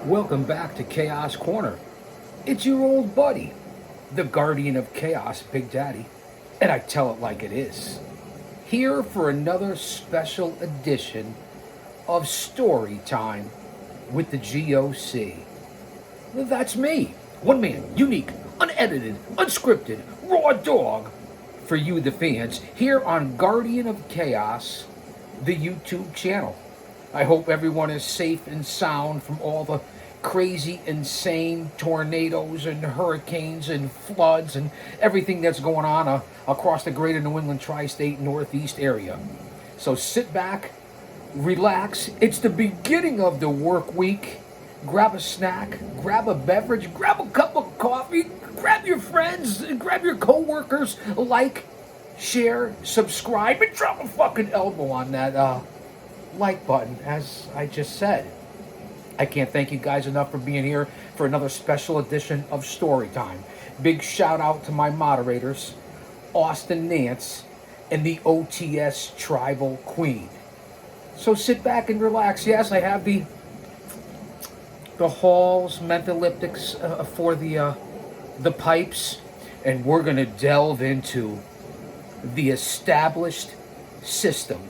Welcome back to Chaos Corner. It's your old buddy, the guardian of chaos, Big Daddy, and I tell it like it is. Here for another special edition of Story Time with the G.O.C. That's me, one man, unique, unedited, unscripted, raw dog for you, the fans, here on Guardian of Chaos, the YouTube channel. I hope everyone is safe and sound from all the crazy, insane tornadoes and hurricanes and floods and everything that's going on across the greater New England tri-state Northeast area. So sit back, relax. It's the beginning of the work week. Grab a snack, grab a beverage, grab a cup of coffee, grab your friends, grab your co-workers, like, share, subscribe, and drop a fucking elbow on that like button, as I just said. I can't thank you guys enough for being here for another special edition of Story Time. Big shout out to my moderators, Austin Nance and the OTS Tribal Queen. So sit back and relax. Yes, I have the Hall's mentholyptics for the pipes, and we're gonna delve into the established system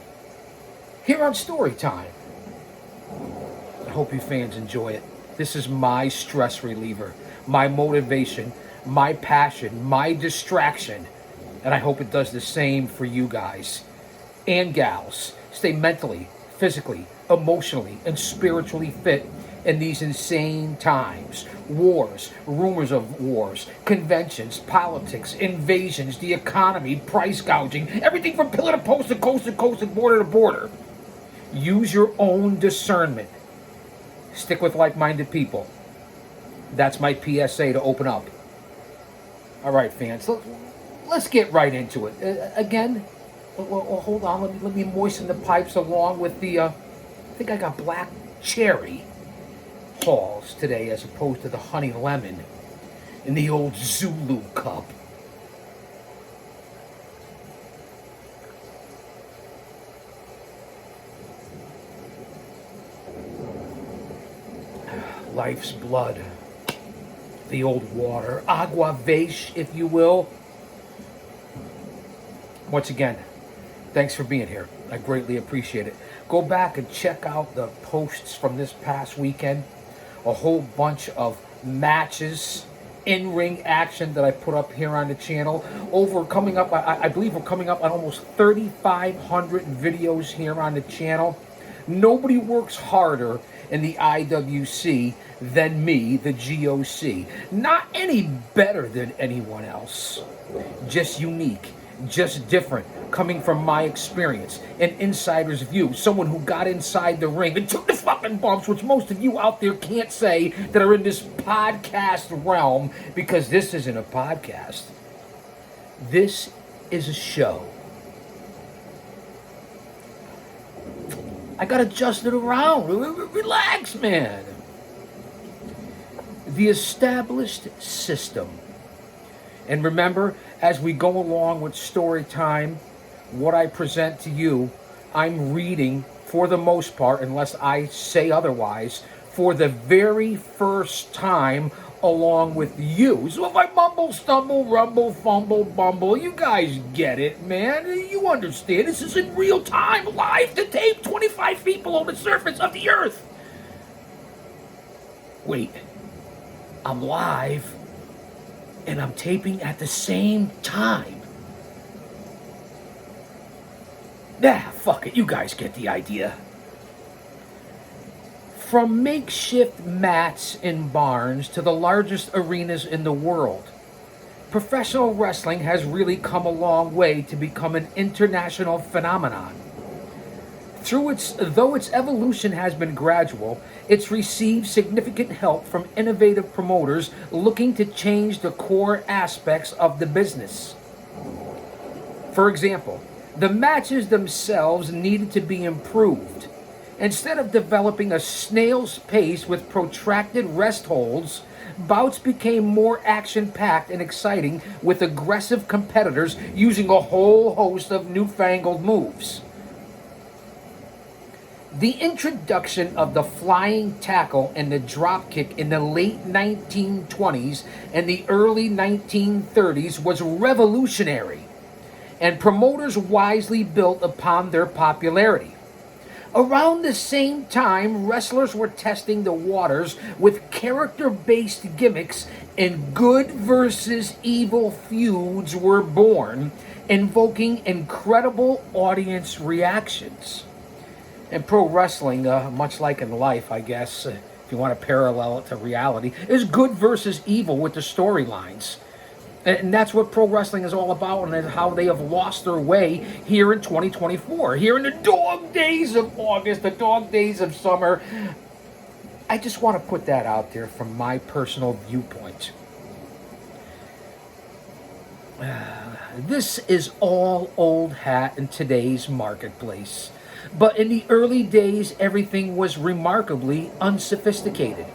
here on Story Time. I hope you fans enjoy it. This is my stress reliever, my motivation, my passion, my distraction, and I hope it does the same for you guys and gals. Stay mentally, physically, emotionally, and spiritually fit in these insane times. Wars, rumors of wars, conventions, politics, invasions, the economy, price gouging, everything from pillar to post and coast to coast and border to border. Use your own discernment. Stick with like-minded people. That's my PSA to open up. All right, fans, let's get right into it. Again, well, hold on. Let me moisten the pipes along with the, I think I got black cherry Halls today as opposed to the honey lemon in the old Zulu cup. Life's blood, the old water, agua veish, if you will. Once again, thanks for being here. I greatly appreciate it. Go back and check out the posts from this past weekend. A whole bunch of matches, in-ring action that I put up here on the channel. Coming up, I believe we're coming up on almost 3,500 videos here on the channel. Nobody works harder in the IWC than me, the G.O.C. Not any better than anyone else. Just unique, just different, coming from my experience, an insider's view, someone who got inside the ring and took the fucking bumps, which most of you out there can't say that are in this podcast realm, because this isn't a podcast. This is a show. I got adjusted around. Relax, man. The established system. And remember, as we go along with story time, what I present to you, I'm reading, for the most part, unless I say otherwise, for the very first time along with you. So if I mumble, stumble, rumble, fumble, bumble, you guys get it, man. You understand. This is in real time, live to tape, 25 people on the surface of the earth. Wait, I'm live and I'm taping at the same time. Nah, fuck it. You guys get the idea. From makeshift mats in barns to the largest arenas in the world, professional wrestling has really come a long way to become an international phenomenon. Though its evolution has been gradual, it's received significant help from innovative promoters looking to change the core aspects of the business. For example, the matches themselves needed to be improved. Instead of developing a snail's pace with protracted rest holds, bouts became more action-packed and exciting with aggressive competitors using a whole host of newfangled moves. The introduction of the flying tackle and the drop kick in the late 1920s and the early 1930s was revolutionary, and promoters wisely built upon their popularity. Around the same time, wrestlers were testing the waters with character-based gimmicks, and good versus evil feuds were born, invoking incredible audience reactions. And pro wrestling, much like in life, I guess, if you want to parallel it to reality, is good versus evil with the storylines. And that's what pro wrestling is all about, and how they have lost their way here in 2024. Here in the dog days of August, the dog days of summer. I just want to put that out there from my personal viewpoint. This is all old hat in today's marketplace. But in the early days, everything was remarkably unsophisticated.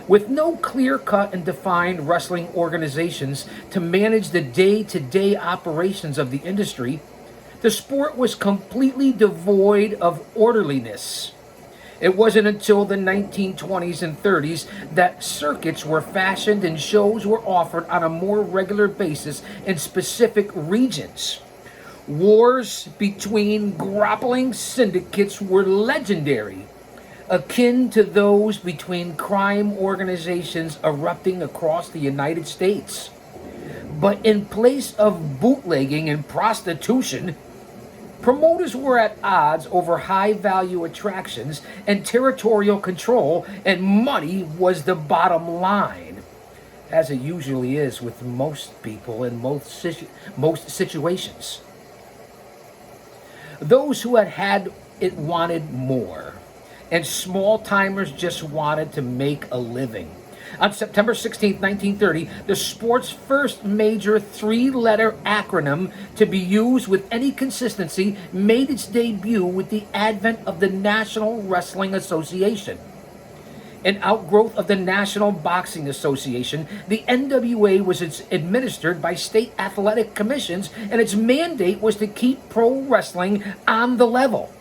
With no clear-cut and defined wrestling organizations to manage the day-to-day operations of the industry, the sport was completely devoid of orderliness. It wasn't until the 1920s and 30s that circuits were fashioned and shows were offered on a more regular basis in specific regions. Wars between grappling syndicates were legendary, akin to those between crime organizations erupting across the United States. But in place of bootlegging and prostitution, promoters were at odds over high-value attractions and territorial control, and money was the bottom line, as it usually is with most people in most situations. Those who had it wanted more, and small-timers just wanted to make a living. On September 16, 1930, the sport's first major three-letter acronym to be used with any consistency made its debut with the advent of the National Wrestling Association. An outgrowth of the National Boxing Association, the NWA was administered by state athletic commissions, and its mandate was to keep pro wrestling on the level.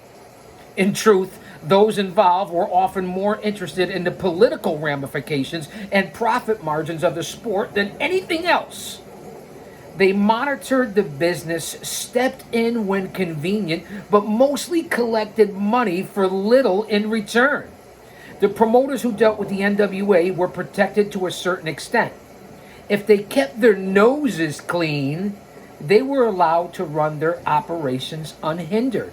In truth, those involved were often more interested in the political ramifications and profit margins of the sport than anything else. They monitored the business, stepped in when convenient, but mostly collected money for little in return. The promoters who dealt with the NWA were protected to a certain extent. If they kept their noses clean, they were allowed to run their operations unhindered.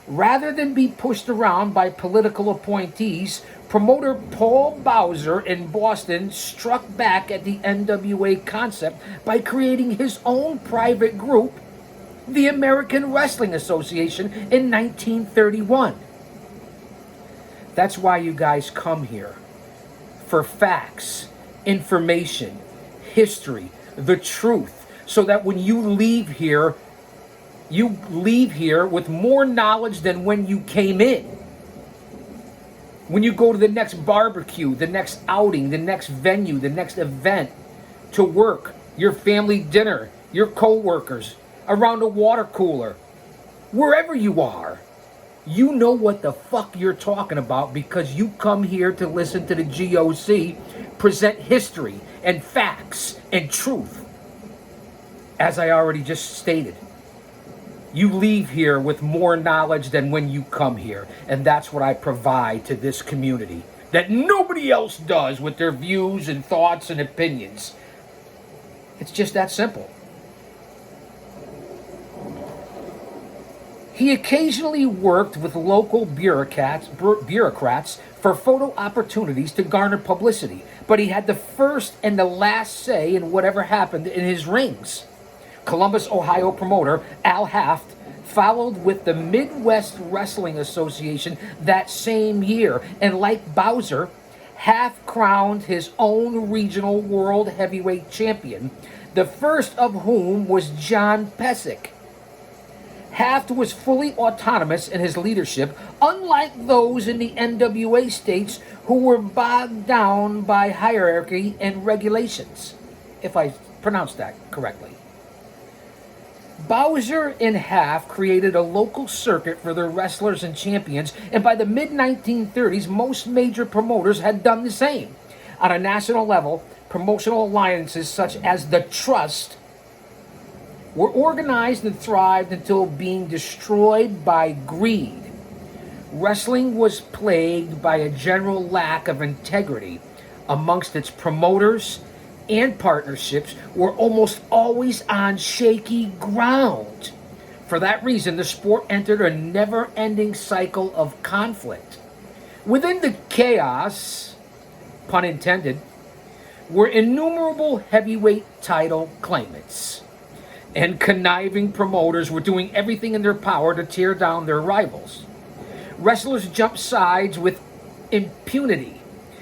Rather than be pushed around by political appointees, promoter Paul Bowser in Boston struck back at the NWA concept by creating his own private group, the American Wrestling Association, in 1931. That's why you guys come here. For facts, information, history, the truth, so that when you leave here with more knowledge than when you came in. When you go to the next barbecue, the next outing, the next venue, the next event, to work, your family dinner, your co-workers, around a water cooler, wherever you are, you know what the fuck you're talking about, because you come here to listen to the G.O.C. present history and facts and truth. As I already just stated, you leave here with more knowledge than when you come here. And that's what I provide to this community that nobody else does with their views and thoughts and opinions. It's just that simple. He occasionally worked with local bureaucrats for photo opportunities to garner publicity, but he had the first and the last say in whatever happened in his rings. Columbus, Ohio promoter Al Haft followed with the Midwest Wrestling Association that same year, and like Bowser, Haft crowned his own regional world heavyweight champion, the first of whom was John Pesek. Haft was fully autonomous in his leadership, unlike those in the NWA states who were bogged down by hierarchy and regulations, if I pronounced that correctly. Bowser and Half created a local circuit for their wrestlers and champions, and by the mid 1930s, most major promoters had done the same. On a national level, promotional alliances such as the Trust were organized and thrived until being destroyed by greed. Wrestling was plagued by a general lack of integrity amongst its promoters, and partnerships were almost always on shaky ground. For that reason, the sport entered a never-ending cycle of conflict. Within the chaos, pun intended, were innumerable heavyweight title claimants, and conniving promoters were doing everything in their power to tear down their rivals. Wrestlers jumped sides with impunity,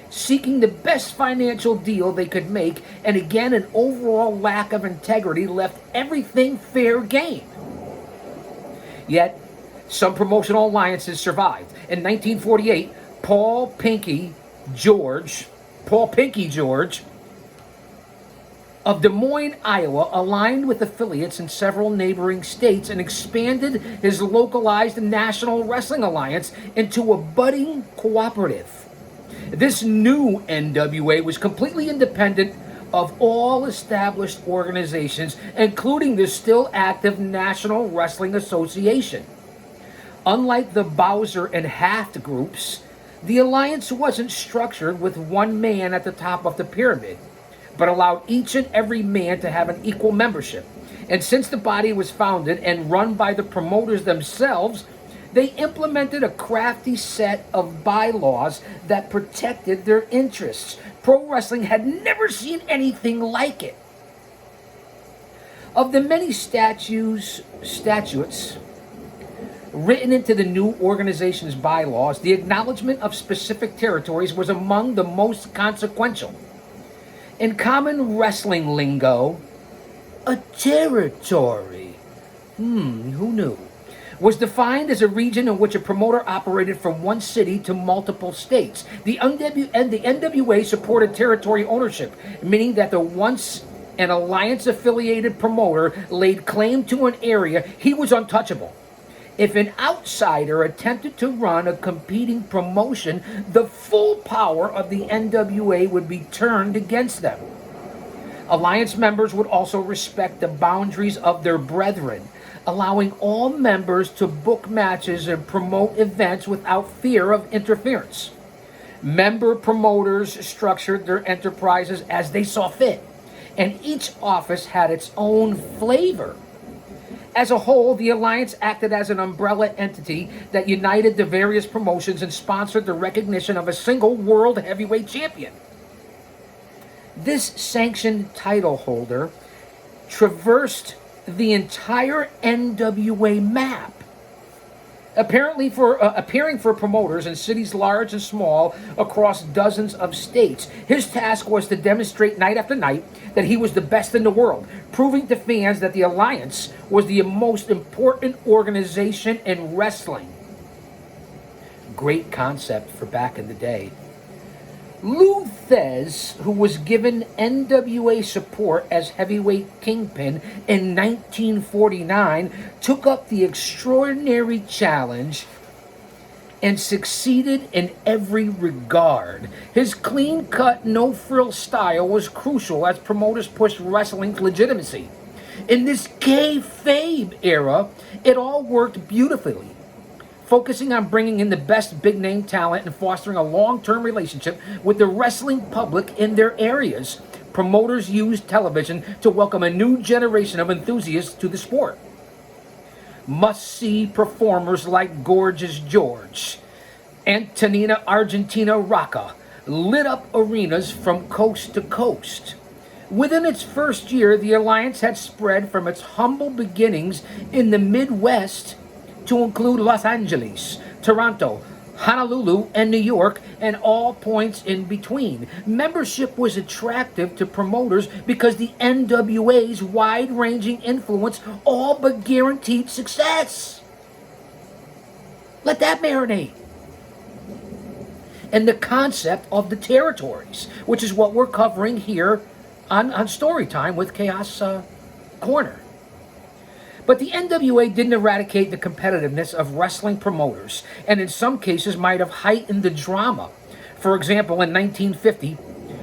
seeking the best financial deal they could make, and again, an overall lack of integrity left everything fair game. Yet, some promotional alliances survived. In 1948, Paul Pinky George of Des Moines, Iowa, aligned with affiliates in several neighboring states and expanded his localized National Wrestling Alliance into a budding cooperative. This new NWA was completely independent of all established organizations, including the still active National Wrestling Association. Unlike the Bowser and Haft groups, the alliance wasn't structured with one man at the top of the pyramid, but allowed each and every man to have an equal membership. And since the body was founded and run by the promoters themselves, they implemented a crafty set of bylaws that protected their interests. Pro wrestling had never seen anything like it. Of the many statutes written into the new organization's bylaws, the acknowledgement of specific territories was among the most consequential. In common wrestling lingo, a territory, who knew, was defined as a region in which a promoter operated from one city to multiple states. The NWA supported territory ownership, meaning that the once an alliance-affiliated promoter laid claim to an area, he was untouchable. If an outsider attempted to run a competing promotion, the full power of the NWA would be turned against them. Alliance members would also respect the boundaries of their brethren, allowing all members to book matches and promote events without fear of interference. Member promoters structured their enterprises as they saw fit, and each office had its own flavor. As a whole, the alliance acted as an umbrella entity that united the various promotions and sponsored the recognition of a single world heavyweight champion. This sanctioned title holder traversed the entire NWA map, apparently appearing for promoters in cities large and small across dozens of states. His task was to demonstrate night after night that he was the best in the world, proving to fans that the Alliance was the most important organization in wrestling. Great concept for back in the day. Lou Thez, who was given NWA support as heavyweight kingpin in 1949, took up the extraordinary challenge and succeeded in every regard. His clean-cut, no-frill style was crucial as promoters pushed wrestling's legitimacy. In this kayfabe era, it all worked beautifully, focusing on bringing in the best big-name talent and fostering a long-term relationship with the wrestling public in their areas. Promoters used television to welcome a new generation of enthusiasts to the sport. Must-see performers like Gorgeous George, Antonina Argentina Rocca lit up arenas from coast to coast. Within its first year, the Alliance had spread from its humble beginnings in the Midwest to include Los Angeles, Toronto, Honolulu, and New York, and all points in between. Membership was attractive to promoters because the NWA's wide-ranging influence all but guaranteed success. Let that marinate. And the concept of the territories, which is what we're covering here on Storytime with Chaos Corner. But the NWA didn't eradicate the competitiveness of wrestling promoters, and in some cases might have heightened the drama. For example, in 1950,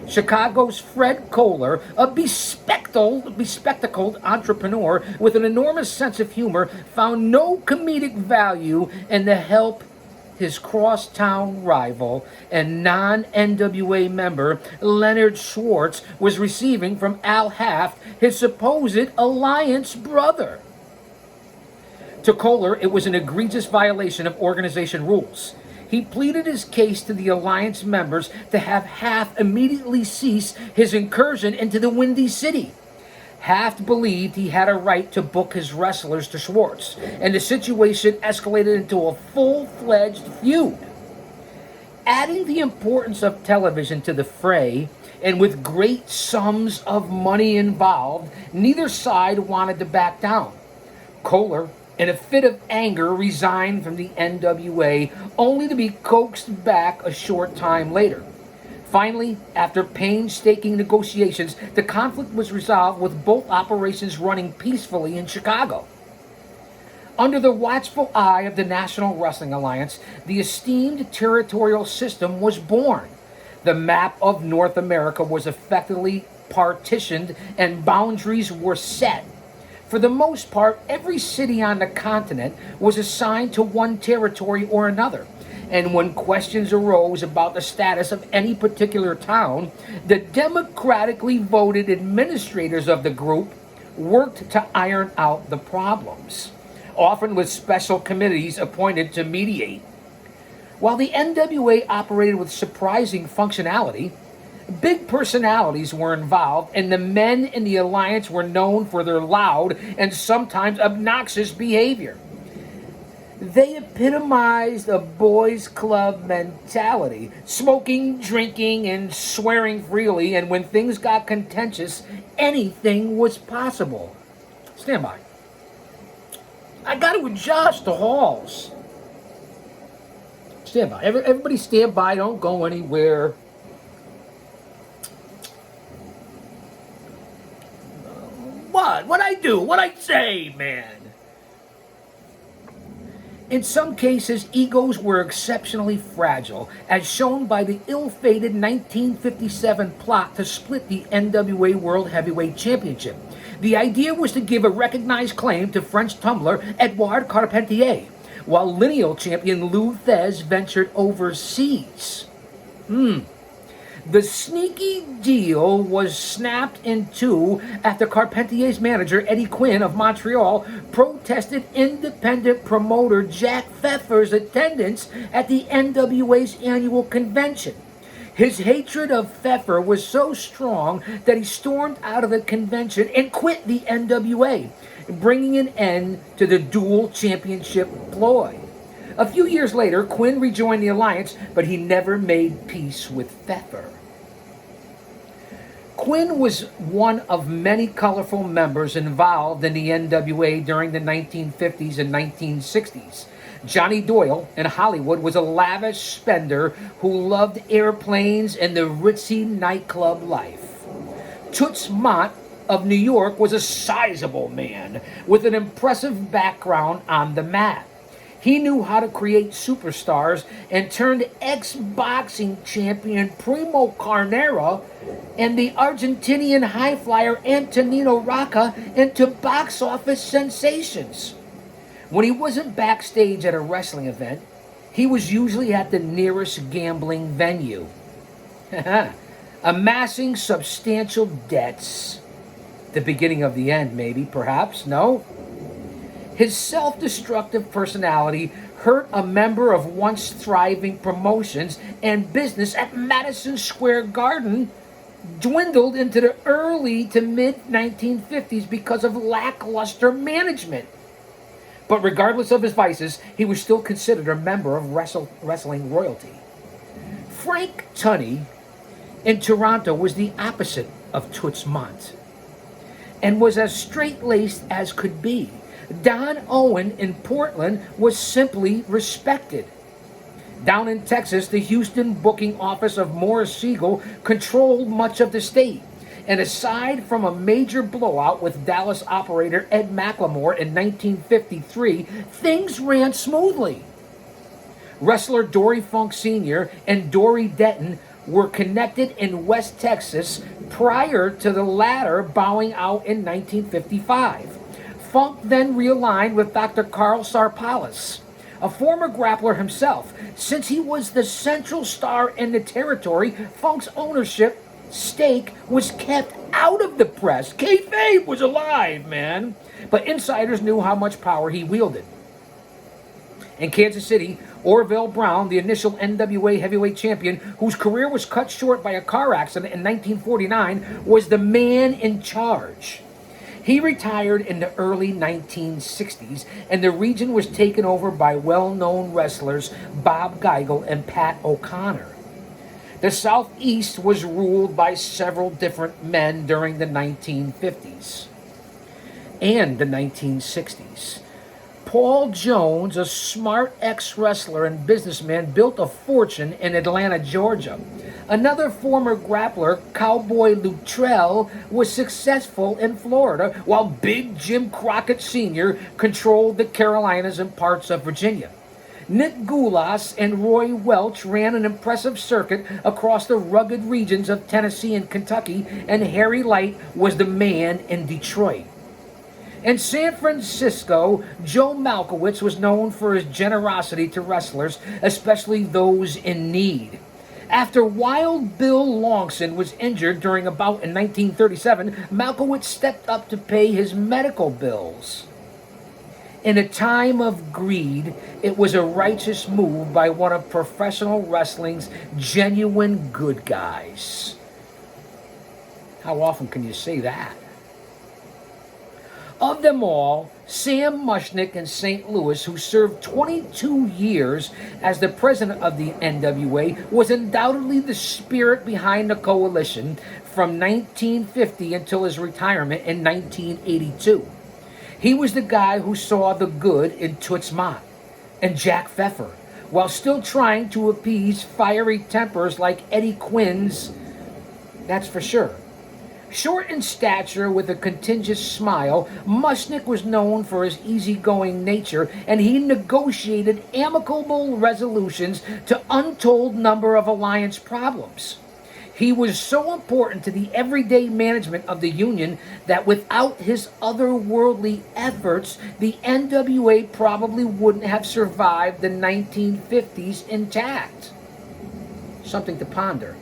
Chicago's Fred Kohler, a bespectacled entrepreneur with an enormous sense of humor, found no comedic value in the help his crosstown rival and non-NWA member Leonard Schwartz was receiving from Al Haft, his supposed alliance brother. To Kohler, it was an egregious violation of organization rules. He pleaded his case to the alliance members to have Haft immediately cease his incursion into the Windy City. Haft believed he had a right to book his wrestlers to Schwartz, and the situation escalated into a full-fledged feud. Adding the importance of television to the fray, and with great sums of money involved, neither side wanted to back down. Kohler, in a fit of anger, resigned from the NWA, only to be coaxed back a short time later. Finally, after painstaking negotiations, the conflict was resolved with both operations running peacefully in Chicago. Under the watchful eye of the National Wrestling Alliance, the esteemed territorial system was born. The map of North America was effectively partitioned and boundaries were set. For the most part, every city on the continent was assigned to one territory or another. And when questions arose about the status of any particular town, the democratically voted administrators of the group worked to iron out the problems, often with special committees appointed to mediate. While the NWA operated with surprising functionality, big personalities were involved, and the men in the alliance were known for their loud and sometimes obnoxious behavior. They epitomized a boys' club mentality, smoking, drinking, and swearing freely, and when things got contentious, anything was possible. Stand by. I got to adjust the halls. Stand by. Everybody stand by. Don't go anywhere. What? What'd I do? What'd I say, man? In some cases, egos were exceptionally fragile, as shown by the ill-fated 1957 plot to split the NWA World Heavyweight Championship. The idea was to give a recognized claim to French tumbler Edouard Carpentier, while lineal champion Lou Thez ventured overseas. The sneaky deal was snapped in two after Carpentier's manager, Eddie Quinn of Montreal, protested independent promoter Jack Pfeffer's attendance at the NWA's annual convention. His hatred of Pfeffer was so strong that he stormed out of the convention and quit the NWA, bringing an end to the dual championship ploy. A few years later, Quinn rejoined the alliance, but he never made peace with Pfeffer. Quinn was one of many colorful members involved in the NWA during the 1950s and 1960s. Johnny Doyle in Hollywood was a lavish spender who loved airplanes and the ritzy nightclub life. Toots Mondt of New York was a sizable man with an impressive background on the mat. He knew how to create superstars and turned ex-boxing champion Primo Carnera and the Argentinian high flyer Antonino Rocca into box office sensations. When he wasn't backstage at a wrestling event, he was usually at the nearest gambling venue, amassing substantial debts. The beginning of the end, maybe, perhaps, no? His self-destructive personality hurt a member of once thriving promotions and business at Madison Square Garden dwindled into the early to mid-1950s because of lackluster management. But regardless of his vices, he was still considered a member of wrestling royalty. Frank Tunney in Toronto was the opposite of Toots Mondt and was as straight-laced as could be. Don Owen in Portland was simply respected. Down in Texas, the Houston booking office of Morris Siegel controlled much of the state. And aside from a major blowout with Dallas operator Ed McLemore in 1953, things ran smoothly. Wrestler Dory Funk Sr. and Dory Denton were connected in West Texas prior to the latter bowing out in 1955. Funk then realigned with Dr. Carl Sarpalis, a former grappler himself. Since he was the central star in the territory, Funk's ownership stake was kept out of the press. Kayfabe was alive, man. But insiders knew how much power he wielded. In Kansas City, Orville Brown, the initial NWA heavyweight champion, whose career was cut short by a car accident in 1949, was the man in charge. He retired in the early 1960s, and the region was taken over by well-known wrestlers Bob Geigel and Pat O'Connor. The Southeast was ruled by several different men during the 1950s and the 1960s. Paul Jones, a smart ex-wrestler and businessman, built a fortune in Atlanta, Georgia. Another former grappler, Cowboy Luttrell, was successful in Florida, while Big Jim Crockett Sr. controlled the Carolinas and parts of Virginia. Nick Goulas and Roy Welch ran an impressive circuit across the rugged regions of Tennessee and Kentucky, and Harry Light was the man in Detroit. In San Francisco, Joe Malkowitz was known for his generosity to wrestlers, especially those in need. After Wild Bill Longson was injured during a bout in 1937, Malkowitz stepped up to pay his medical bills. In a time of greed, it was a righteous move by one of professional wrestling's genuine good guys. How often can you say that? Of them all, Sam Mushnick in St. Louis, who served 22 years as the president of the NWA, was undoubtedly the spirit behind the coalition from 1950 until his retirement in 1982. He was the guy who saw the good in Toots Mott and Jack Pfeffer, while still trying to appease fiery tempers like Eddie Quinn's, that's for sure. Short in stature with a contagious smile, Mushnick was known for his easygoing nature, and he negotiated amicable resolutions to untold number of alliance problems. He was so important to the everyday management of the Union that without his otherworldly efforts, the NWA probably wouldn't have survived the 1950s intact. Something to ponder.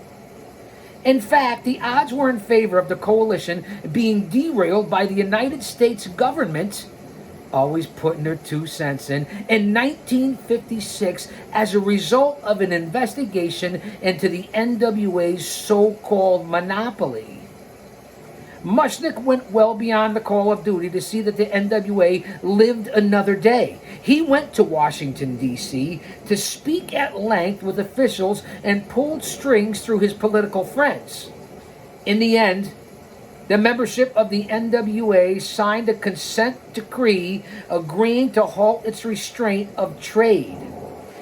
In fact, the odds were in favor of the coalition being derailed by the United States government, always putting their 2 cents in 1956 as a result of an investigation into the NWA's so-called monopoly. Mushnick went well beyond the call of duty to see that the NWA lived another day. He went to Washington, D.C. to speak at length with officials and pulled strings through his political friends. In the end, the membership of the NWA signed a consent decree agreeing to halt its restraint of trade.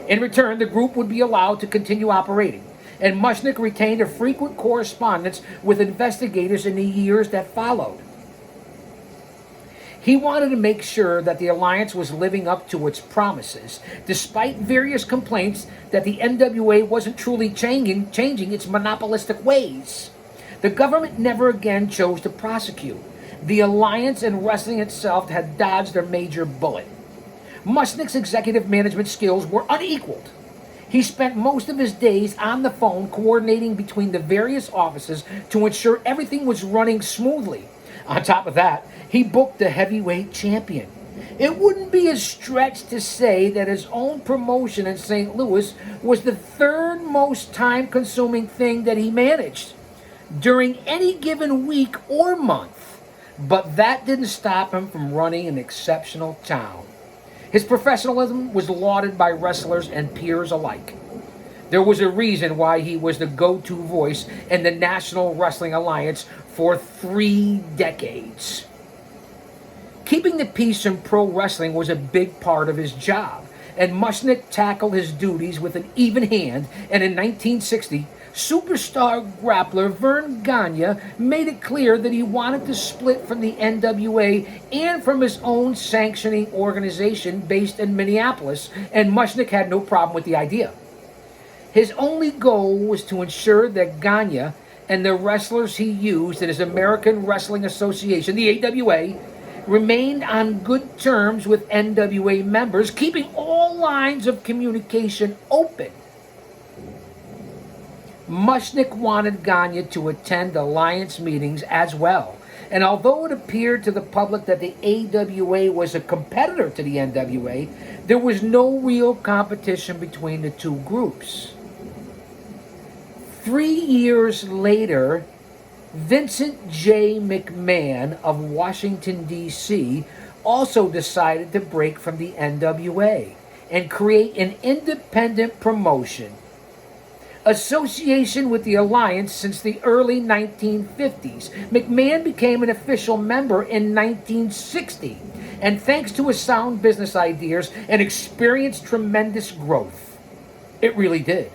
In return, the group would be allowed to continue operating, and Mushnick retained a frequent correspondence with investigators in the years that followed. He wanted to make sure that the alliance was living up to its promises, despite various complaints that the NWA wasn't truly changing its monopolistic ways. The government never again chose to prosecute. The alliance and wrestling itself had dodged their major bullet. Mushnick's executive management skills were unequaled. He spent most of his days on the phone coordinating between the various offices to ensure everything was running smoothly. On top of that, he booked the heavyweight champion. It wouldn't be a stretch to say that his own promotion in St. Louis was the third most time-consuming thing that he managed during any given week or month. But that didn't stop him from running an exceptional town. His professionalism was lauded by wrestlers and peers alike. There was a reason why he was the go-to voice in the National Wrestling Alliance for 3 decades. Keeping the peace in pro wrestling was a big part of his job, and Mushnick tackled his duties with an even hand, and in 1960, superstar grappler Vern Gagne made it clear that he wanted to split from the NWA and from his own sanctioning organization based in Minneapolis, and Mushnick had no problem with the idea. His only goal was to ensure that Gagne and the wrestlers he used in his American Wrestling Association, the AWA, remained on good terms with NWA members, keeping all lines of communication open. Mushnick wanted Gagne to attend alliance meetings as well, and although it appeared to the public that the AWA was a competitor to the NWA, there was no real competition between the two groups. 3 years later, Vincent J. McMahon of Washington, D.C., also decided to break from the NWA and create an independent promotion. Association with the Alliance since the early 1950s, McMahon became an official member in 1960, and thanks to his sound business ideas and experienced tremendous growth. It really did.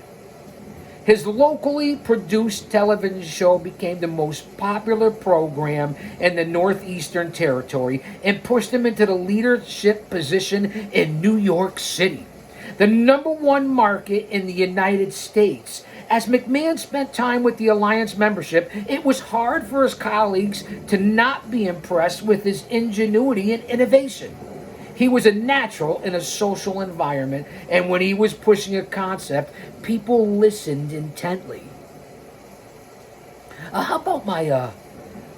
His locally produced television show became the most popular program in the Northeastern Territory and pushed him into the leadership position in New York City, the #1 market in the United States. As McMahon spent time with the Alliance membership, it was hard for his colleagues to not be impressed with his ingenuity and innovation. He was a natural in a social environment, and when he was pushing a concept, people listened intently. How about my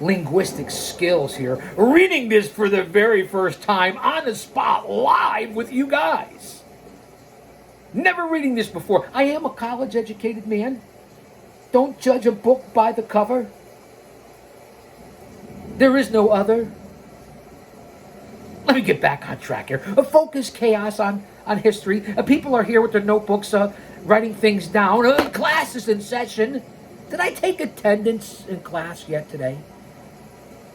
linguistic skills here? Reading this for the very first time on the spot, live with you guys. Never reading this before. I am a college-educated man. Don't judge a book by the cover. There is no other. Let me get back on track here. Focus chaos on history. People are here with their notebooks writing things down. Class is in session. Did I take attendance in class yet today?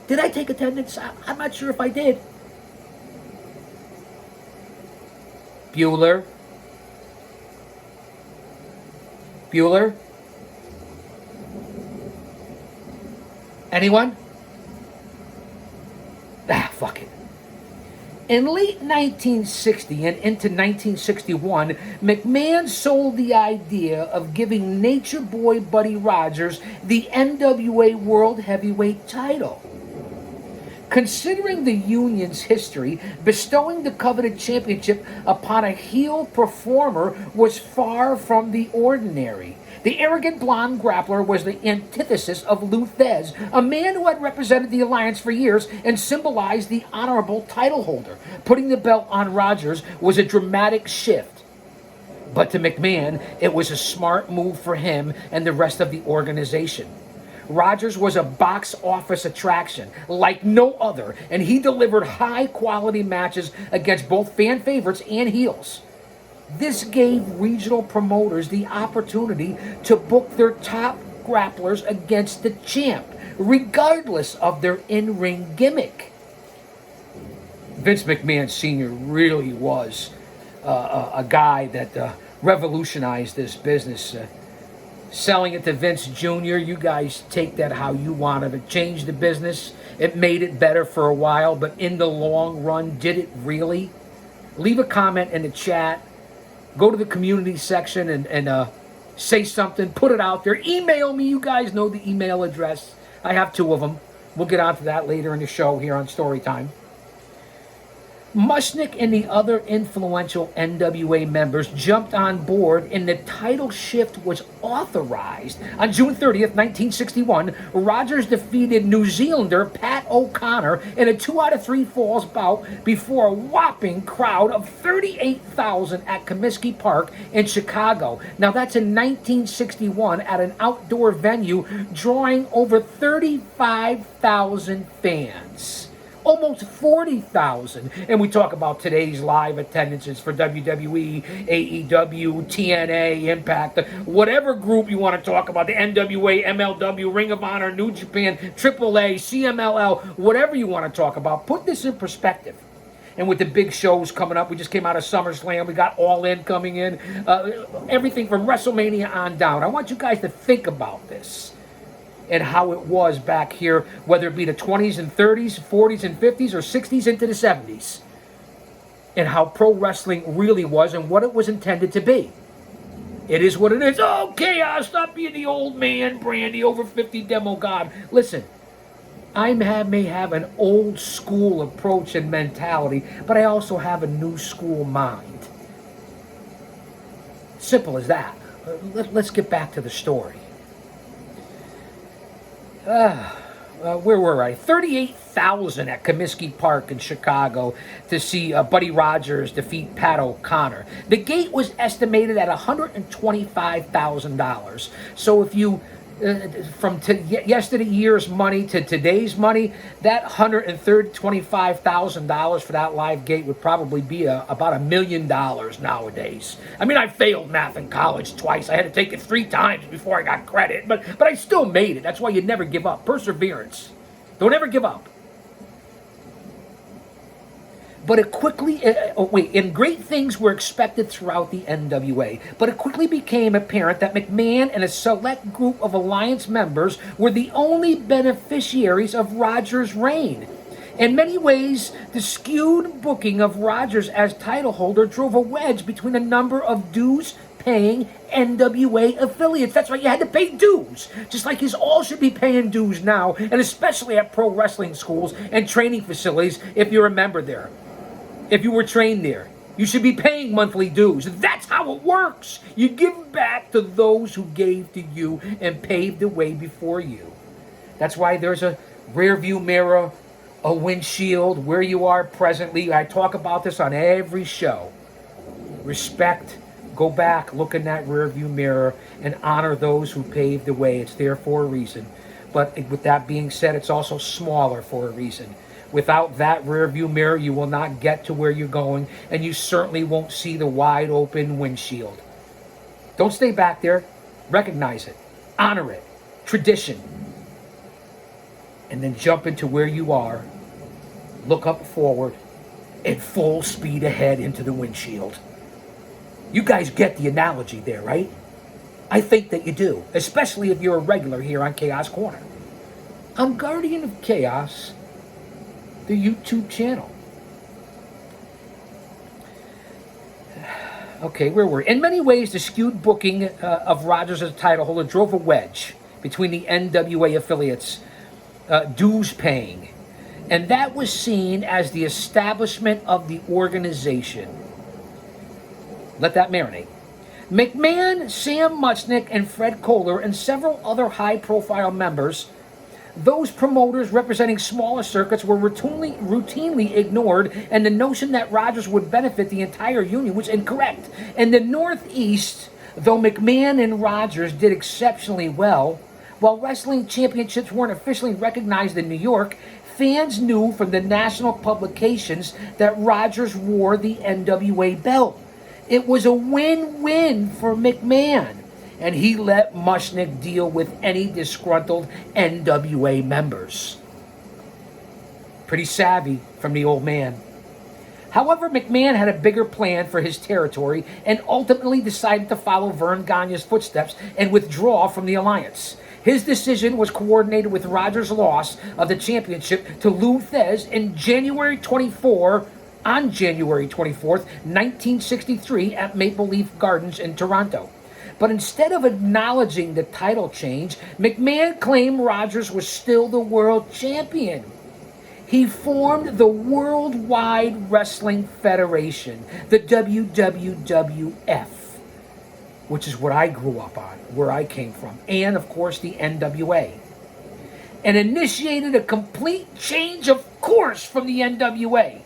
Did I take attendance? I'm not sure if I did. Bueller? Bueller? Anyone? Fuck it. In late 1960 and into 1961, McMahon sold the idea of giving Nature Boy Buddy Rogers the NWA World Heavyweight title. Considering the Union's history, bestowing the coveted championship upon a heel performer was far from the ordinary. The arrogant blonde grappler was the antithesis of Lou Thez, a man who had represented the Alliance for years and symbolized the honorable title holder. Putting the belt on Rogers was a dramatic shift. But to McMahon, it was a smart move for him and the rest of the organization. Rogers was a box office attraction like no other, and he delivered high-quality matches against both fan favorites and heels. This gave regional promoters the opportunity to book their top grapplers against the champ, regardless of their in-ring gimmick. Vince McMahon Sr. really was a guy that revolutionized this business. Selling it to Vince Jr., you guys take that how you want it. It changed the business. It made it better for a while, but in the long run, did it really? Leave a comment in the chat. Go to the community section and say something. Put it out there. Email me. You guys know the email address. I have 2 of them. We'll get onto that later in the show here on Storytime. Mushnick and the other influential NWA members jumped on board, and the title shift was authorized. On June 30th, 1961, Rogers defeated New Zealander Pat O'Connor in a 2 out of 3 falls bout before a whopping crowd of 38,000 at Comiskey Park in Chicago. Now that's in 1961 at an outdoor venue drawing over 35,000 fans. Almost 40,000. And we talk about today's live attendances for WWE, AEW, TNA, Impact, whatever group you want to talk about, the NWA, MLW, Ring of Honor, New Japan, AAA, CMLL, whatever you want to talk about. Put this in perspective. And with the big shows coming up, we just came out of SummerSlam. We got All In coming in. Everything from WrestleMania on down. I want you guys to think about this and how it was back here, whether it be the 20s and 30s, 40s and 50s, or 60s into the 70s. And how pro wrestling really was and what it was intended to be. It is what it is. Oh, Chaos, stop being the old man, Brandy, over 50 demo god. Listen, I may have an old school approach and mentality, but I also have a new school mind. Simple as that. Let's get back to the story. Where were I? 38,000 at Comiskey Park in Chicago to see Buddy Rogers defeat Pat O'Connor. The gate was estimated at $125,000. So if you, from yesterday's money to today's money, that $125,000 for that live gate would probably be about $1 million nowadays. I mean, I failed math in college twice. I had to take it 3 times before I got credit, but I still made it. That's why you never give up. Perseverance. Don't ever give up. But it quickly, and great things were expected throughout the NWA. But it quickly became apparent that McMahon and a select group of Alliance members were the only beneficiaries of Rogers' reign. In many ways, the skewed booking of Rogers as title holder drove a wedge between a number of dues-paying NWA affiliates. That's right, you had to pay dues. Just like you all should be paying dues now, and especially at pro wrestling schools and training facilities if you're a member there. If you were trained there, you should be paying monthly dues. That's how it works. You give back to those who gave to you and paved the way before you. That's why there's a rear view mirror, a windshield, where you are presently. I talk about this on every show. Respect, go back, look in that rear view mirror, and honor those who paved the way. It's there for a reason. But with that being said, it's also smaller for a reason. Without that rear view mirror, you will not get to where you're going, and you certainly won't see the wide open windshield. Don't stay back there. Recognize it. Honor it. Tradition. And then jump into where you are. Look up forward and full speed ahead into the windshield. You guys get the analogy there, right? I think that you do, especially if you're a regular here on Chaos Corner. I'm Guardian of Chaos, the YouTube channel. Okay, where were we? In many ways, the skewed booking of Rogers as a title holder drove a wedge between the NWA affiliates dues paying. And that was seen as the establishment of the organization. Let that marinate. McMahon, Sam Muchnick, and Fred Kohler, and several other high-profile members, those promoters representing smaller circuits, were routinely ignored, and the notion that Rogers would benefit the entire union was incorrect. In the Northeast, though McMahon and Rogers did exceptionally well, while wrestling championships weren't officially recognized in New York, fans knew from the national publications that Rogers wore the NWA belt. It was a win-win for McMahon, and he let Muchnick deal with any disgruntled NWA members. Pretty savvy from the old man. However, McMahon had a bigger plan for his territory and ultimately decided to follow Vern Gagne's footsteps and withdraw from the alliance. His decision was coordinated with Rogers' loss of the championship to Lou Thesz on January 24th, 1963 at Maple Leaf Gardens in Toronto. But instead of acknowledging the title change, McMahon claimed Rogers was still the world champion. He formed the Worldwide Wrestling Federation, the WWF, which is what I grew up on, where I came from, and of course the NWA, and initiated a complete change of course from the NWA.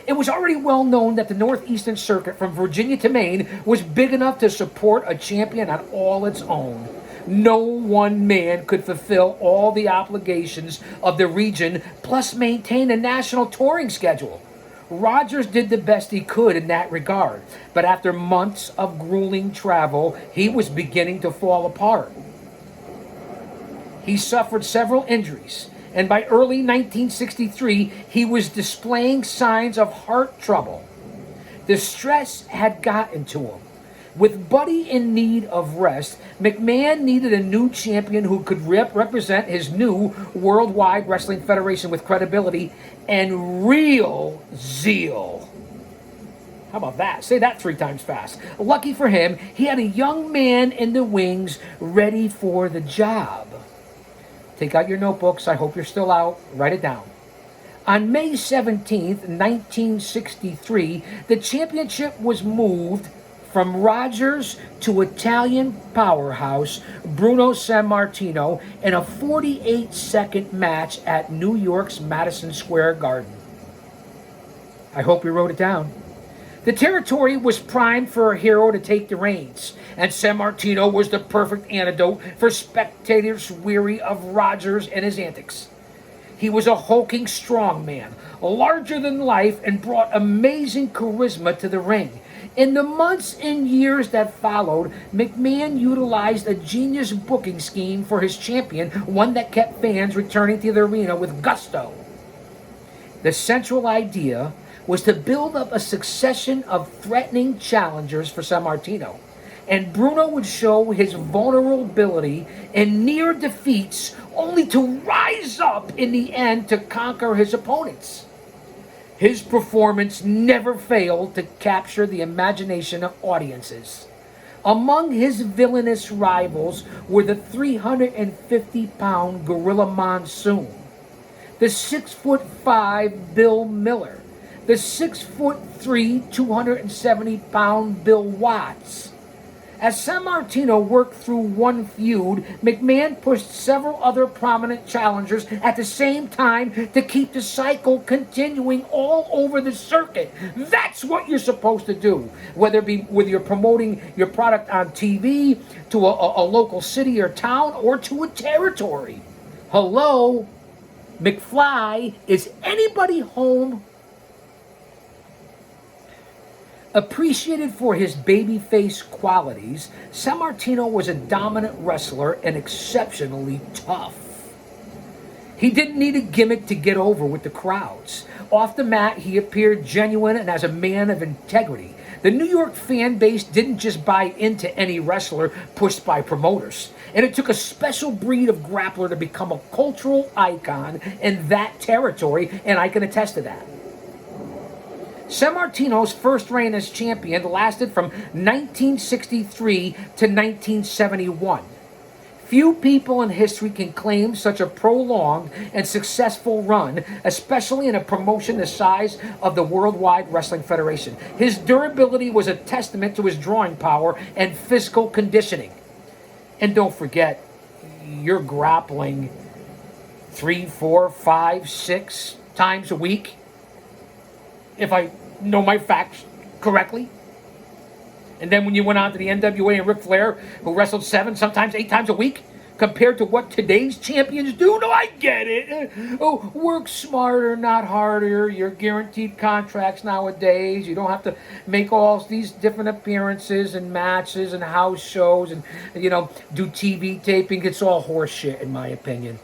It was already well known that the Northeastern Circuit from Virginia to Maine was big enough to support a champion on all its own. No one man could fulfill all the obligations of the region, plus maintain a national touring schedule. Rogers did the best he could in that regard, but after months of grueling travel, he was beginning to fall apart. He suffered several injuries, And by early 1963, he was displaying signs of heart trouble. The stress had gotten to him. With Buddy in need of rest, McMahon needed a new champion who could represent his new Worldwide Wrestling Federation with credibility and real zeal. How about that? Say that 3 times fast. Lucky for him, he had a young man in the wings ready for the job. Take out your notebooks. I hope you're still out. Write it down. On May 17th, 1963, the championship was moved from Rogers to Italian powerhouse Bruno Sammartino in a 48-second match at New York's Madison Square Garden. I hope you wrote it down. The territory was primed for a hero to take the reins, and Sammartino was the perfect antidote for spectators weary of Rogers and his antics. He was a hulking strongman, larger than life, and brought amazing charisma to the ring. In the months and years that followed, McMahon utilized a genius booking scheme for his champion, one that kept fans returning to the arena with gusto. The central idea was to build up a succession of threatening challengers for Sammartino, and Bruno would show his vulnerability in near defeats only to rise up in the end to conquer his opponents. His performance never failed to capture the imagination of audiences. Among his villainous rivals were the 350-pound Gorilla Monsoon, the 6'5" Bill Miller, the 6'3", 270-pound Bill Watts. As Sammartino worked through one feud, McMahon pushed several other prominent challengers at the same time to keep the cycle continuing all over the circuit. That's what you're supposed to do, whether it be whether you're promoting your product on TV, to a local city or town, or to a territory. Hello, McFly, is anybody home? Appreciated for his babyface qualities, Sammartino was a dominant wrestler and exceptionally tough. He didn't need a gimmick to get over with the crowds. Off the mat, he appeared genuine and as a man of integrity. The New York fan base didn't just buy into any wrestler pushed by promoters. And it took a special breed of grappler to become a cultural icon in that territory, and I can attest to that. Sammartino's first reign as champion lasted from 1963 to 1971. Few people in history can claim such a prolonged and successful run, especially in a promotion the size of the Worldwide Wrestling Federation. His durability was a testament to his drawing power and physical conditioning. And don't forget, you're grappling 3, 4, 5, 6 times a week, if I know my facts correctly. And then when you went on to the NWA and Ric Flair, who wrestled 7, sometimes 8 times a week, compared to what today's champions do? No, I get it. Oh, work smarter, not harder. You're guaranteed contracts nowadays. You don't have to make all these different appearances and matches and house shows and, do TV taping. It's all horse shit, in my opinion.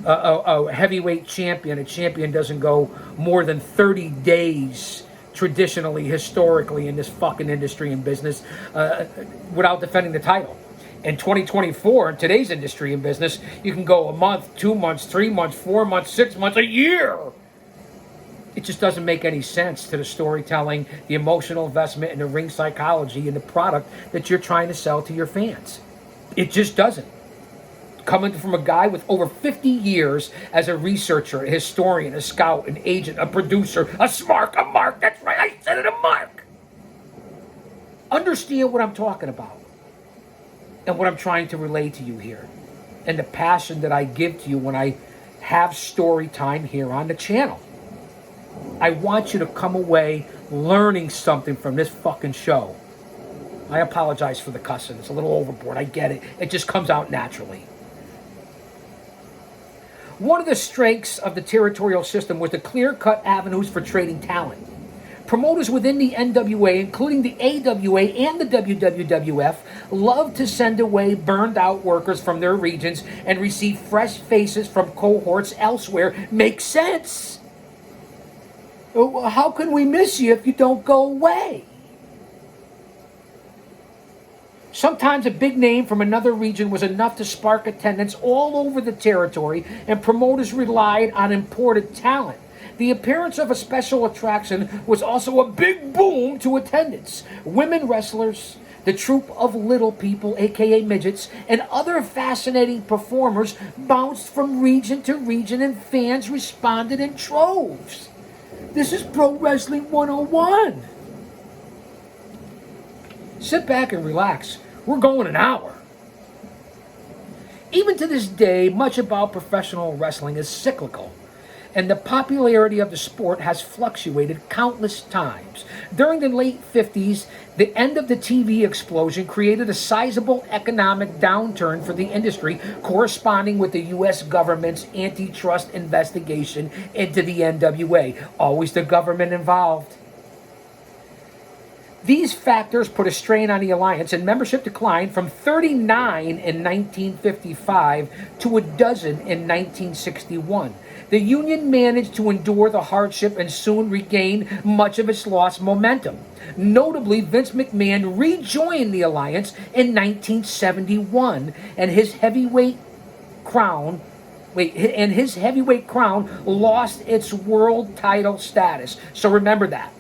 A heavyweight champion, a champion doesn't go more than 30 days traditionally, historically, in this fucking industry and business without defending the title. In 2024, in today's industry and business, you can go a month, 2 months, 3 months, 4 months, 6 months, a year. It just doesn't make any sense to the storytelling, the emotional investment, and the ring psychology and the product that you're trying to sell to your fans. It just doesn't. Coming from a guy with over 50 years as a researcher, a historian, a scout, an agent, a producer, a smart, a mark. That's right, I said it, a mark. Understand what I'm talking about and what I'm trying to relay to you here, and the passion that I give to you when I have story time here on the channel. I want you to come away learning something from this fucking show. I apologize for the cussing. It's a little overboard. I get it. It just comes out naturally. One of the strengths of the territorial system was the clear-cut avenues for trading talent. Promoters within the NWA, including the AWA and the WWF, love to send away burned out workers from their regions and receive fresh faces from cohorts elsewhere. Makes sense. How can we miss you if you don't go away? Sometimes a big name from another region was enough to spark attendance all over the territory, and promoters relied on imported talent. The appearance of a special attraction was also a big boom to attendance. Women wrestlers, the troupe of little people, aka midgets, and other fascinating performers bounced from region to region, and fans responded in troves. This is Pro Wrestling 101. Sit back and relax. We're going an hour. Even to this day, much about professional wrestling is cyclical, and the popularity of the sport has fluctuated countless times. During the late 50s, the end of the TV explosion created a sizable economic downturn for the industry, corresponding with the U.S. government's antitrust investigation into the NWA. Always the government involved. These factors put a strain on the alliance, and membership declined from 39 in 1955 to a dozen in 1961. The union managed to endure the hardship and soon regained much of its lost momentum. Notably, Vince McMahon rejoined the alliance in 1971, and his heavyweight crown lost its world title status. So remember that.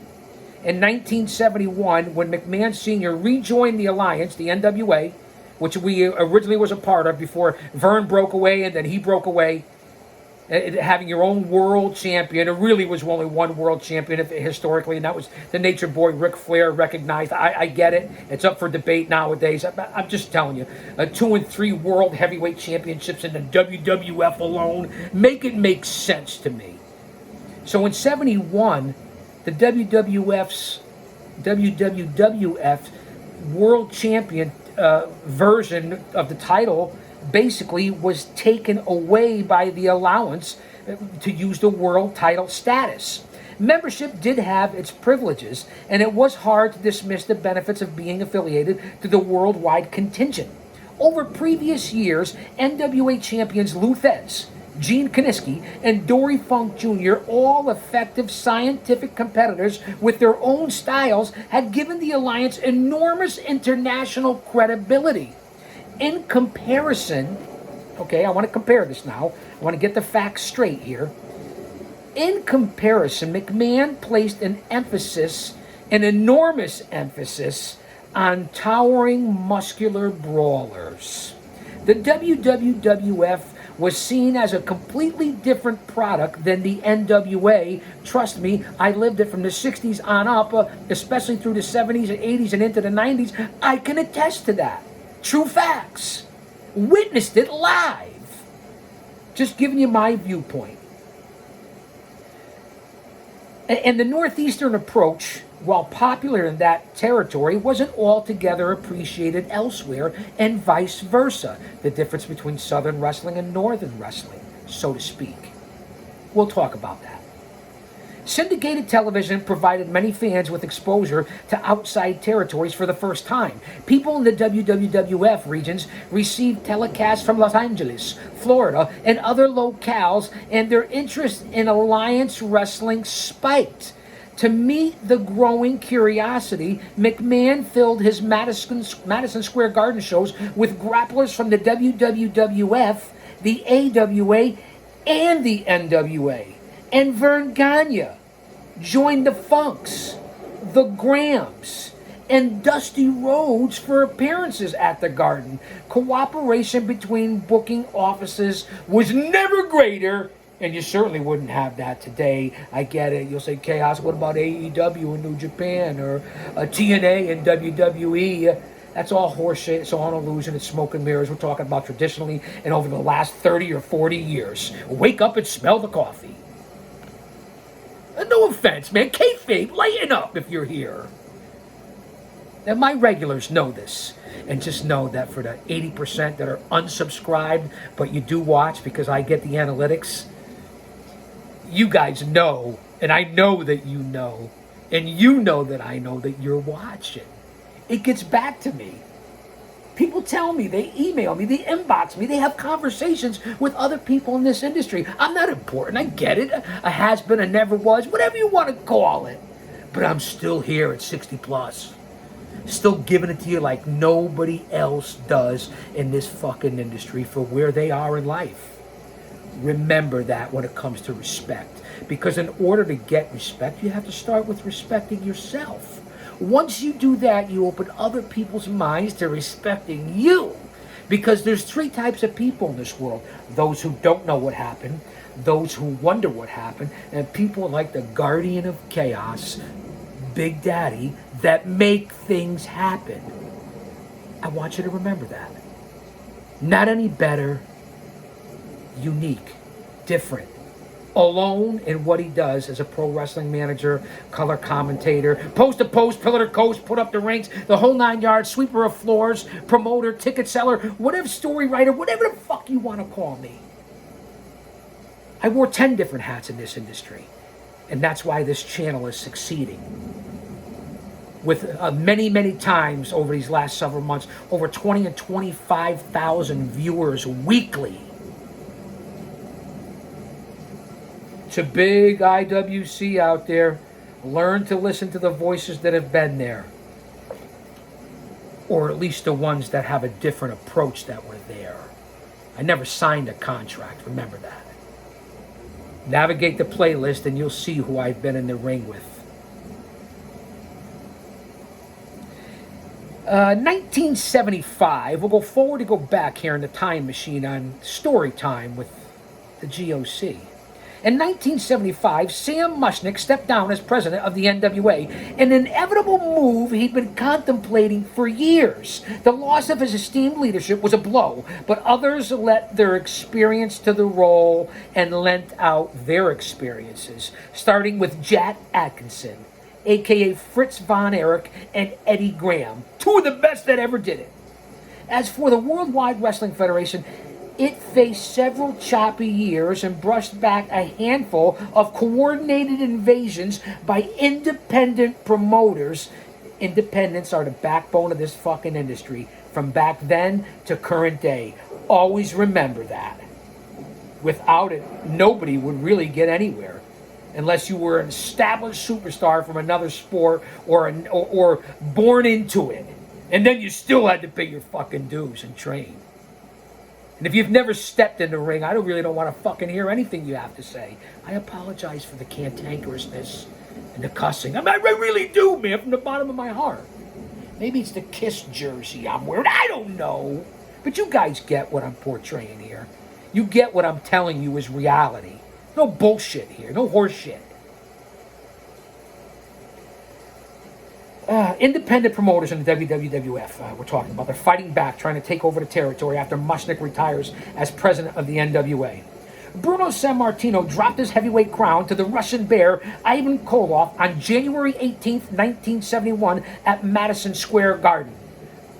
In 1971, when McMahon Sr. rejoined the alliance, the NWA, which we originally was a part of before Vern broke away and then he broke away, having your own world champion. It really was only one world champion historically, and that was the Nature Boy Ric Flair, recognized. I get it. It's up for debate nowadays. I'm just telling you. 2 and 3 world heavyweight championships in the WWF alone make it make sense to me. So in 71, the WWF world champion version of the title basically was taken away by the allowance to use the world title status. Membership did have its privileges, and it was hard to dismiss the benefits of being affiliated to the worldwide contingent. Over previous years, NWA champions Lou Thesz, Gene Kiniski, and Dory Funk Jr., all effective scientific competitors with their own styles, had given the alliance enormous international credibility. In comparison, okay, I want to compare this now. I want to get the facts straight here. In comparison, McMahon placed an enormous emphasis, on towering muscular brawlers. The WWF was seen as a completely different product than the NWA. Trust me, I lived it from the 60s on up, especially through the 70s and 80s and into the 90s. I can attest to that. True facts. Witnessed it live. Just giving you my viewpoint. And the Northeastern approach, while popular in that territory, wasn't altogether appreciated elsewhere, and vice versa. The difference between Southern wrestling and Northern wrestling, so to speak. We'll talk about that. Syndicated television provided many fans with exposure to outside territories for the first time. People in the WWF regions received telecasts from Los Angeles, Florida, and other locales, and their interest in Alliance Wrestling spiked. To meet the growing curiosity, McMahon filled his Madison Square Garden shows with grapplers from the WWF, the AWA, and the NWA. And Vern Gagne joined the Funks, the Grahams, and Dusty Rhodes for appearances at the Garden. Cooperation between booking offices was never greater, and you certainly wouldn't have that today. I get it. You'll say, Chaos, what about AEW in New Japan or TNA and WWE? That's all horseshit. It's all an illusion. It's smoke and mirrors. We're talking about traditionally and over the last 30 or 40 years. Wake up and smell the coffee. No offense, man. Kayfabe, lighten up if you're here. Now, my regulars know this. And just know that for the 80% that are unsubscribed, but you do watch because I get the analytics, you guys know, and I know that you know, And you know that I know that you're watching. It gets back to me. People tell me, they email me, they inbox me, they have conversations with other people in this industry. I'm not important, I get it. A has been, a never was, whatever you want to call it. But I'm still here at 60 plus. Still giving it to you like nobody else does in this fucking industry for where they are in life. Remember that when it comes to respect. Because in order to get respect, you have to start with respecting yourself. Once you do that, you open other people's minds to respecting you. Because there's three types of people in this world. Those who don't know what happened, those who wonder what happened, and people like the guardian of chaos, Big Daddy, that make things happen. I want you to remember that. Not any better, unique, different, alone in what he does as a pro wrestling manager, color commentator, post to post, pillar to coast, put up the ranks, the whole 9 yards, sweeper of floors, promoter, ticket seller, whatever, story writer, whatever the fuck you want to call me. I wore 10 different hats in this industry, and that's why this channel is succeeding. With many times over these last several months, over 20 and 25,000 viewers weekly. It's a big IWC out there. Learn to listen to the voices that have been there. Or at least the ones that have a different approach that were there. I never signed a contract, remember that. Navigate the playlist and you'll see who I've been in the ring with. 1975, we'll go forward to go back here in the time machine on story time with the G.O.C. In 1975, Sam Mushnick stepped down as president of the NWA, an inevitable move he'd been contemplating for years. The loss of his esteemed leadership was a blow, but others lent their experience to the role and lent out their experiences, starting with Jack Atkinson, a.k.a. Fritz Von Erich, and Eddie Graham, two of the best that ever did it. As for the Worldwide Wrestling Federation, it faced several choppy years and brushed back a handful of coordinated invasions by independent promoters. Independents are the backbone of this fucking industry, from back then to current day. Always remember that. Without it, nobody would really get anywhere. Unless you were an established superstar from another sport or born into it. And then you still had to pay your fucking dues and train. And if you've never stepped in the ring, I really don't want to fucking hear anything you have to say. I apologize for the cantankerousness and the cussing. I mean, I really do, man, from the bottom of my heart. Maybe it's the Kiss jersey I'm wearing. I don't know. But you guys get what I'm portraying here. You get what I'm telling you is reality. No bullshit here. No horse shit. Independent promoters in the WWF, we're talking about. They're fighting back, trying to take over the territory after Mushnick retires as president of the NWA. Bruno Sammartino dropped his heavyweight crown to the Russian Bear, Ivan Koloff, on January 18th, 1971 at Madison Square Garden.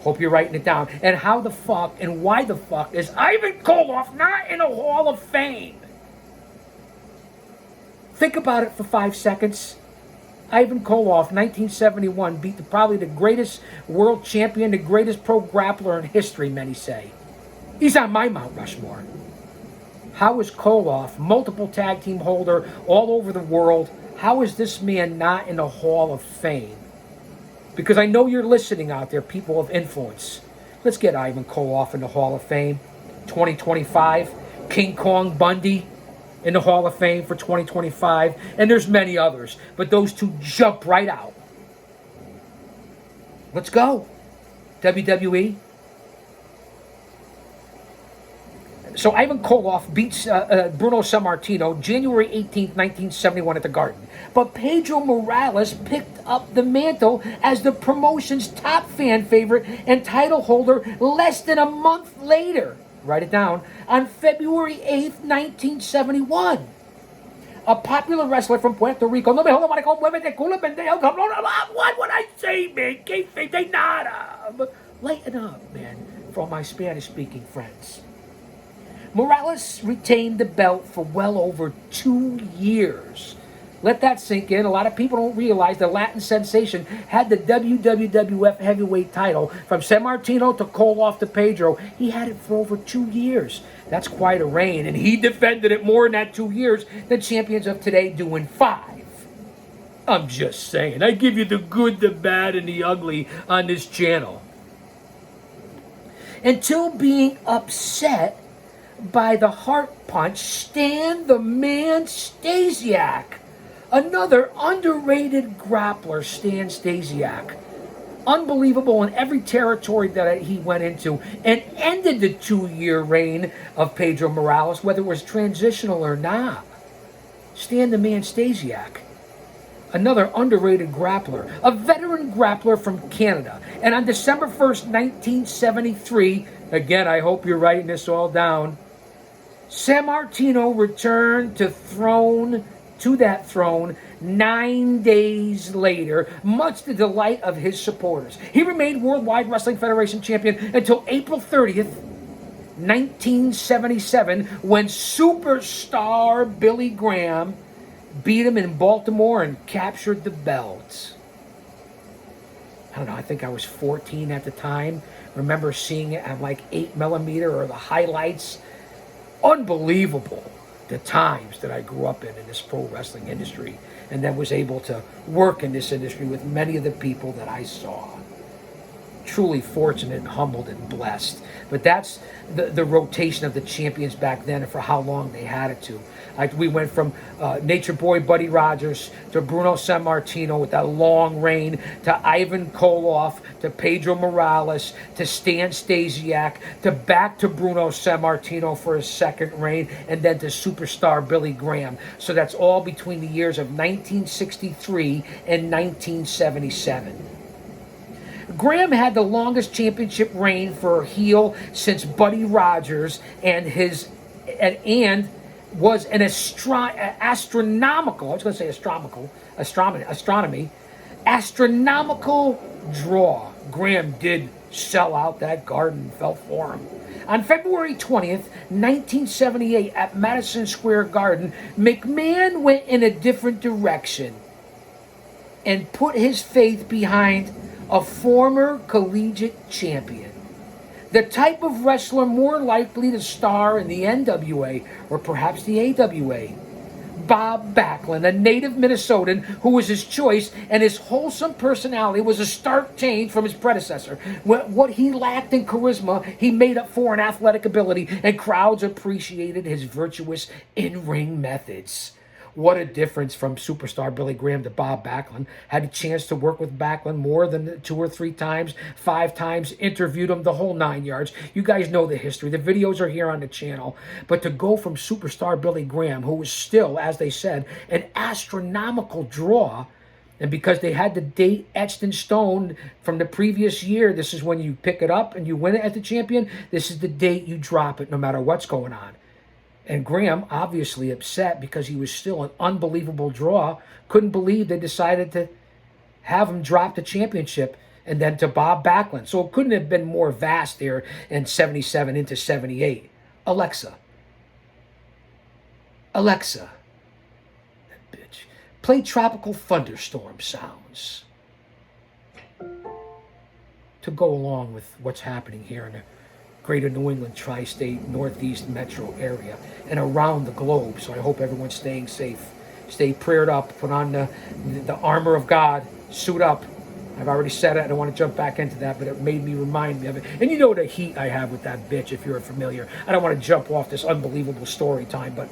Hope you're writing it down. And how the fuck and why the fuck is Ivan Koloff not in a Hall of Fame? Think about it for 5 seconds. Ivan Koloff, 1971, beat probably the greatest world champion, the greatest pro grappler in history, many say. He's on my Mount Rushmore. How is Koloff, multiple tag team holder all over the world, how is this man not in the Hall of Fame? Because I know you're listening out there, people of influence. Let's get Ivan Koloff in the Hall of Fame. 2025, King Kong Bundy in the Hall of Fame for 2025, and there's many others, but those two jump right out. Let's go, WWE. So Ivan Koloff beats Bruno Sammartino January 18th, 1971 at the Garden. But Pedro Morales picked up the mantle as the promotion's top fan favorite and title holder less than a month later. Write it down. On February 8th, 1971. A popular wrestler from Puerto Rico. What would I say, man? Kayfabe de nada. Lighten up, man, for my Spanish-speaking friends. Morales retained the belt for well over 2 years. Let that sink in. A lot of people don't realize the Latin sensation had the WWF heavyweight title from Sammartino to Koloff to Pedro. He had it for over 2 years. That's quite a reign, and he defended it more in that 2 years than champions of today do in 5. I'm just saying. I give you the good, the bad, and the ugly on this channel. Until being upset by the heart punch, Stan the Man Stasiak. Another underrated grappler, Stan Stasiak. Unbelievable in every territory that he went into, and ended the 2-year reign of Pedro Morales, whether it was transitional or not. Stan the Man Stasiak. Another underrated grappler, a veteran grappler from Canada. And on December 1st, 1973, again, I hope you're writing this all down, Sammartino returned to that throne 9 days later, much to the delight of his supporters. He remained Worldwide Wrestling Federation champion until April 30th, 1977, when superstar Billy Graham beat him in Baltimore and captured the belt. I don't know, I think I was 14 at the time. Remember seeing it on like 8mm or the highlights. Unbelievable, the times that I grew up in this pro wrestling industry, and then was able to work in this industry with many of the people that I saw. Truly fortunate and humbled and blessed. But that's the rotation of the champions back then and for how long they had it to. We went from Nature Boy Buddy Rogers to Bruno Sammartino with that long reign, to Ivan Koloff, to Pedro Morales, to Stan Stasiak, to back to Bruno Sammartino for his second reign, and then to superstar Billy Graham. So that's all between the years of 1963 and 1977. Graham had the longest championship reign for a heel since Buddy Rogers, and was an astronomical draw. Graham did sell out that garden and felt for him. On February 20th, 1978, at Madison Square Garden, McMahon went in a different direction and put his faith behind a former collegiate champion. The type of wrestler more likely to star in the NWA or perhaps the AWA. Bob Backlund, a native Minnesotan who was his choice, and his wholesome personality was a stark change from his predecessor. What he lacked in charisma, he made up for in athletic ability, and crowds appreciated his virtuous in-ring methods. What a difference from superstar Billy Graham to Bob Backlund. Had a chance to work with Backlund more than 2 or 3 times, 5 times, interviewed him, the whole 9 yards. You guys know the history. The videos are here on the channel. But to go from superstar Billy Graham, who was still, as they said, an astronomical draw, and because they had the date etched in stone from the previous year, this is when you pick it up and you win it as the champion, this is the date you drop it no matter what's going on. And Graham, obviously upset because he was still an unbelievable draw, couldn't believe they decided to have him drop the championship and then to Bob Backlund. So it couldn't have been more vast there in 77 into 78. Alexa, that bitch, play Tropical Thunderstorm sounds to go along with what's happening here in the greater New England, tri-state, northeast metro area, and around the globe. So I hope everyone's staying safe. Stay prayed up, put on the armor of God, suit up. I've already said it, I don't want to jump back into that, but it made me remind me of it. And you know the heat I have with that bitch, if you're familiar. I don't want to jump off this unbelievable story time, but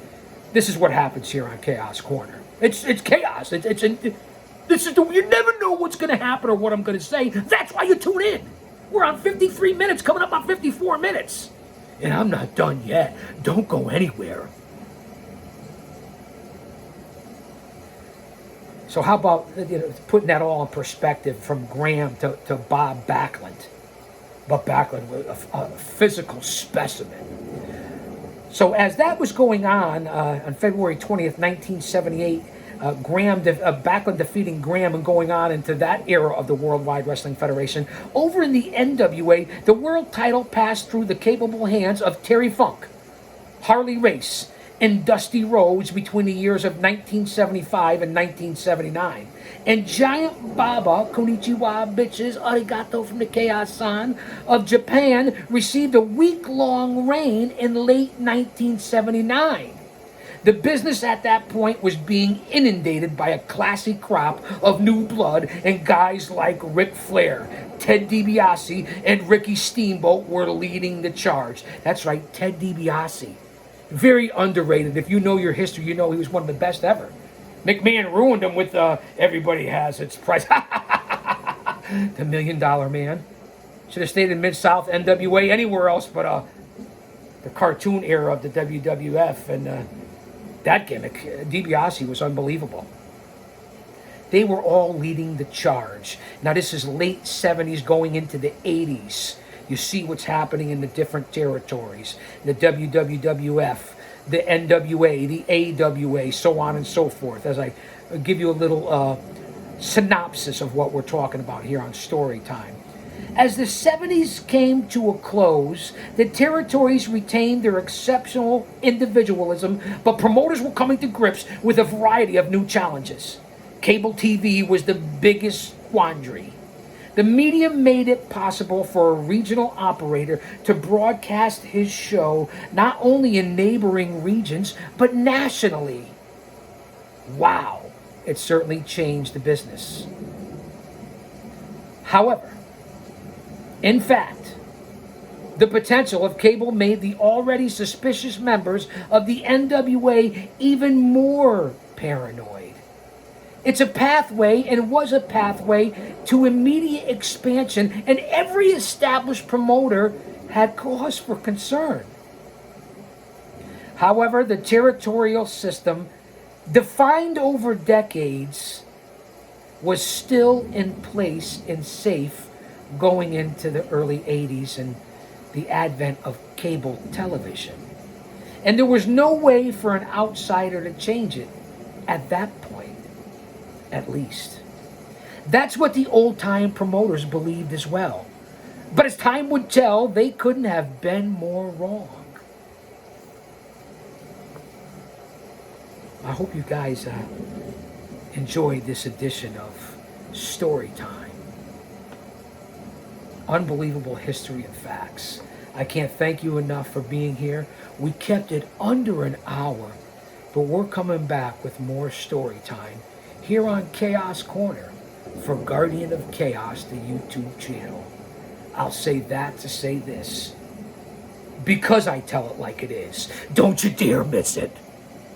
this is what happens here on Chaos Corner. It's chaos. This is you never know what's going to happen or what I'm going to say. That's why you tune in. We're on 53 minutes, coming up on 54 minutes. And I'm not done yet. Don't go anywhere. So how about putting that all in perspective from Graham to Bob Backlund. But Backlund was a physical specimen. So as that was going on February 20th, 1978, Backlund defeating Graham and going on into that era of the Worldwide Wrestling Federation. Over in the NWA, the world title passed through the capable hands of Terry Funk, Harley Race, and dusty roads between the years of 1975 and 1979. And Giant Baba, konnichiwa bitches, arigato from the Chaos-san, of Japan received a week-long reign in late 1979. The business at that point was being inundated by a classy crop of new blood, and guys like Ric Flair, Ted DiBiase, and Ricky Steamboat were leading the charge. That's right, Ted DiBiase. Very underrated. If you know your history, you know he was one of the best ever. McMahon ruined him with Everybody Has Its Price. The $1 Million Man. Should have stayed in Mid-South, NWA, anywhere else but the cartoon era of the WWF. And that gimmick, DiBiase, was unbelievable. They were all leading the charge. Now this is late 70s going into the 80s. You see what's happening in the different territories. The WWF, the NWA, the AWA, so on and so forth. As I give you a little synopsis of what we're talking about here on Story Time. As the 70s came to a close, the territories retained their exceptional individualism, but promoters were coming to grips with a variety of new challenges. Cable TV was the biggest quandary. The medium made it possible for a regional operator to broadcast his show not only in neighboring regions, but nationally. Wow, it certainly changed the business. However, in fact, the potential of cable made the already suspicious members of the NWA even more paranoid. It's a pathway, and was a pathway, to immediate expansion, and every established promoter had cause for concern. However, the territorial system, defined over decades, was still in place and safe going into the early 80s and the advent of cable television. And there was no way for an outsider to change it at that point, at least. That's what the old-time promoters believed as well. But as time would tell, they couldn't have been more wrong. I hope you guys enjoyed this edition of Story Time. Unbelievable history and facts. I can't thank you enough for being here. We kept it under an hour, but we're coming back with more Story Time here on Chaos Corner for Guardian of Chaos, the YouTube channel. I'll say that to say this, because I tell it like it is. Don't you dare miss it.